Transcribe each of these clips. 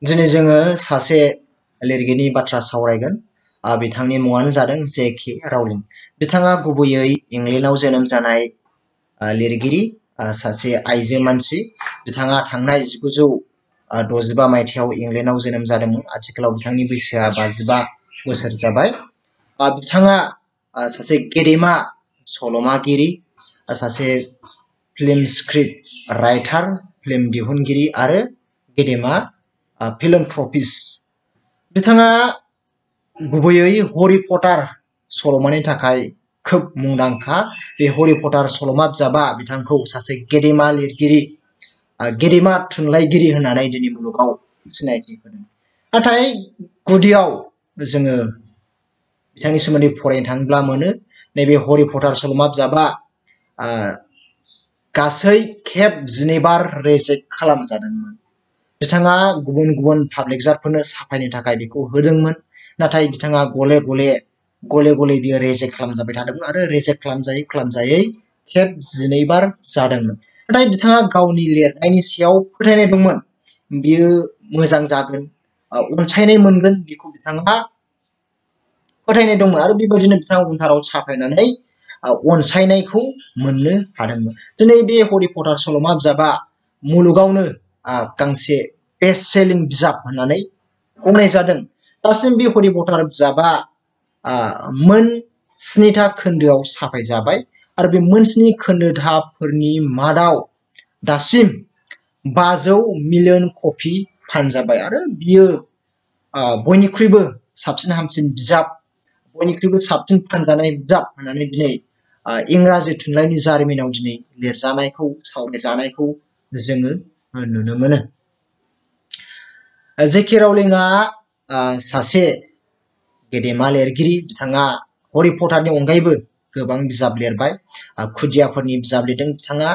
दिनै जोङो सासे लिरगिरिनि बाथ्रा सावरायगोन। बिथांनि मुङानो जादों जे.के. राउलिं। बिथाङा गुबैयै इंलेन्डआव जोनोम जानाय लिरगिरि, सासे आइजो मानसि। बिथाङा थांनाय 1965 मायथाइयाव इंलेन्डआव जोनोम जादोंमोन। आथिखालाव बिथांनि बैसोआ 55 बोसोर जाबाय। बिथाङा सासे गेदेमा सल'मागिरि, सासे फिल्म स्क्रिप्ट राइटार, फिल्म दिहुनगिरि आरो गेदेमा फिलन्थ्रपिस्ट। बिथाङा गुबैयै हैरी पटार सल'मानि थाखाय खोब मुंदांखा। बे हैरी पटार सल'मा बिजाबा बिथांखौ सासे गेदेमा लिरगिरि, गेदेमा थुनलाइगिरि होननानै दिनै मुलुगाव सिनायथि होदों। नाथाय गुदियाव जोङो बिथांनि सोमोन्दै फरायनो थाङोब्ला मोनो नैबे हैरी पटार सल'मा बिजाबा गासै खेब 12 बार रेजेक्ट खालामजादोंमोन। बिथाङा गुबुन गुबुन पाब्लिशारफोरनो साफायनो थाखाय बेखौ होदोंमोन, नाथाय बिथाङा गले गले बियो रेजेक्ट खालामजाबाय थादोंमोन आरो रेजेक्ट खालामजायै खेब 12 बार जादोंमोन। नाथाय बिथाङा गावनि लिरनायनि सायाव फोथायनाय दंमोन, बियो मोजां जागोन, अनसायनाय मोनगोन, बेखौ बिथाङा फोथायनाय दंमोन आरो बेबायदिनो बिथाङा उनथाराव साफायनानै अनसायनायखौ मोननो हादोंमोन। दिनै बे हैरी पटार सल'मा बिजाबा मुलुगावनो गांसे बेस्ट सेलिं बिजाब होननानै गनाय जादों। दासिम बे हैरी पटार बिजाबा मोन 7था खोन्दोआव साफायजाबाय आरो बे मोन 7 खोन्दोफोरनि मादाव दासिम 500 मिलियन कपि फानजाबाय आरो बियो बयनिख्रुइबो साबसिन हामसिन बिजाब, बयनिख्रुइबो साबसिन फानजानाय बिजाब होननानै दिनै इंराजि थुनलाइनि जारिमिनाव दिनै लिरजानायखौ, सावरायजानायखौ जोङो नुनो मोनो। जे.के. राउलिंआ सासे गेदेमा लिरगिरि। बिथाङा हैरी पटारनि अनगायैबो गोबां बिजाब लिरबाय। खुदियाफोरनि बिजाब लिरदों बिथाङा,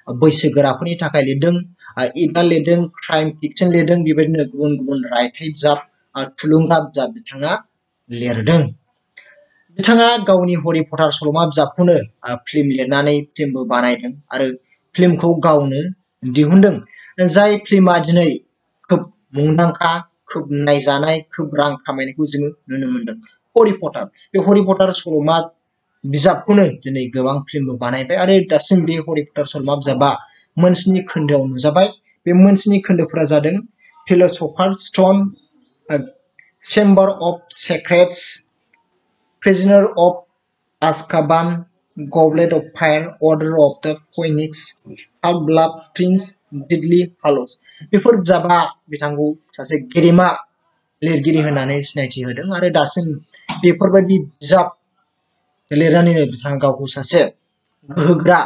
बैसोगोराफोरनि थाखाय लिरदों, एडल्ट लिरदों, क्राइम फिक्सन लिरदों, बेबायदिनो गुबुन गुबुन रायथाइ बिजाब, थुलुंगा बिजाब बिथाङा लिरदों। बिथाङा गावनि हैरी पटार सल'मा बिजाबखौनो फिल्म लिरनानै फिल्मबो बानायदों आरो फिल्मखौ गावनो दिहुनदों। जाय फिल्मा दिनै खोब मुंदांखा, खोब नायजानाय, खोब रां खामायनायखौ जोङो नुनो मोनदों। हैरी पटार, बे हैरी पटार सल'मा बिजाबखौनो दिनै गोबां फिल्मबो बानायबाय आरो दासिम बे हैरी पटार सल'मा बिजाबा मोन 7 खोन्दोआव नुजाबाय। बे मोन 7 खोन्दोफोरा जादों philosopher's stone, chamber of secrets, prisoner of Azkaban, goblet of fire, order of the phoenix, half blood prince, deathly hallows. Before बिजाबा बिथांखौ सासे गेदेमा लिरगिरि होननानै सिनायथि होदों आरो दासिम बेफोरबायदि बिजाब लिरनानैनो बिथाङा गावखौ सासे गोहोगोरा,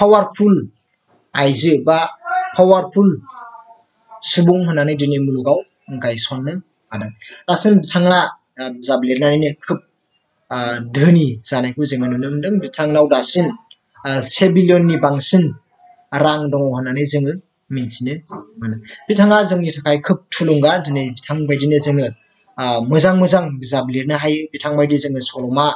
पावारफुल आइजो बा पावारफुल सुबुं होननानै दिनै मुलुगाव गायसननो हादों। दासिम बिथाङा बिजाब लिरनानैनो खोब धोनि जानायखौ जोङो नुनो मोनदों। बिथांनाव दासिम 1 बिलियननि बांसिन रां दङ होननानै जोङो मिथिनो मोनो। बिथाङा जोंनि थाखाय खोब थुलुंगा। दिनै बिथांबायदिनो जोङो मोजां मोजां बिजाब लिरनो हायो, बिथांबायदि जोङो सल'मा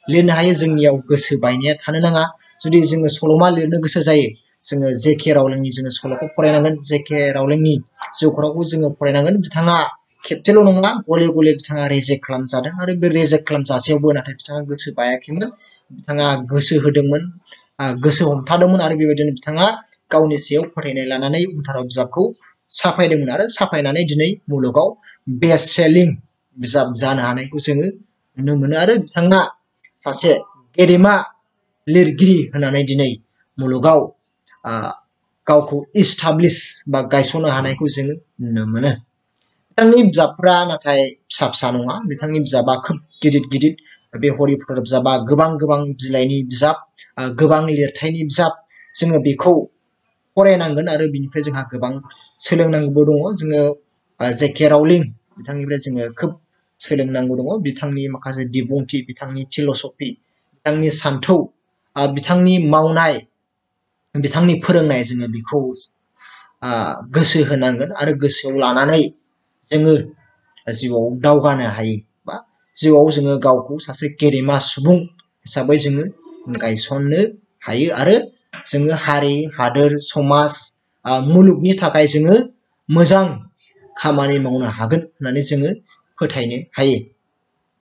लिरनो हायो। जोंनियाव गोसो बायनाया थानो नाङा। जुदि जोङो सल'मा लिरनो गोसो जायो, जोङो जे.के. राउलिंनि जोङो सल'खौ फरायनांगोन, जे.के. राउलिंनि जिउखौरांखौ जोङो फरायनांगोन। बिथाङा खेबसेल' नङा, गले गले बिथाङा रेजेक्ट खालामजादों आरो बे रेजेक्ट खालामजासेयावबो नाथाय बिथाङा गोसो बायाखैमोन। बिथाङा गोसो होदोंमोन, गोसो हमथादोंमोन आरो बेबायदिनो बिथाङा गावनि सायाव फोथायनाय लानानै उनथाराव बिजाबखौ साफायदोंमोन आरो साफायनानै दिनै मुलुगाव बेस्ट सेलिं बिजाब जानो हानायखौ जोङो नुनो मोनो आरो बिथाङा सासे गेदेमा लिरगिरि होननानै दिनै मुलुगाव गावखौ इस्टाब्लिश बा गायसननो हानायखौ जोङो नुनो मोनो। बिथांनि बिजाबफोरा नाथाय फिसा फिसा नङा, बिथांनि बिजाबा खोब गिदिर गिदिर। बे हैरी पटार बिजाबा गोबां गोबां बिलाइनि बिजाब, गोबां लिरथायनि बिजाब। जोङो बेखौ फरायनांगोन आरो बिनिफ्राय जोंहा गोबां सोलोंनांगौबो दङ। जोङो जे.के. राउलिं बिथांनिफ्राय जोङो खोब सोलोंनांगौ दङ। बिथांनि माखासे बिबुंथि, बिथांनि फिल'सफि, बिथांनि सान्थौ, बिथांनि मावनाय, बिथांनि फोरोंनाय, जोङो बेखौ गोसो होनांगोन आरो गोसोआव लानानै जोङो जिउआव दावगानो हायो बा जिउआव जोङो गावखौ सासे गेदेमा सुबुं हिसाबै जोङो गायसननो हायो आरो जोङो हारि, हादोर, समाज, मुलुगनि थाखाय जोङो मोजां खामानि मावनो हागोन होननानै जोङो फोथायनो हायो।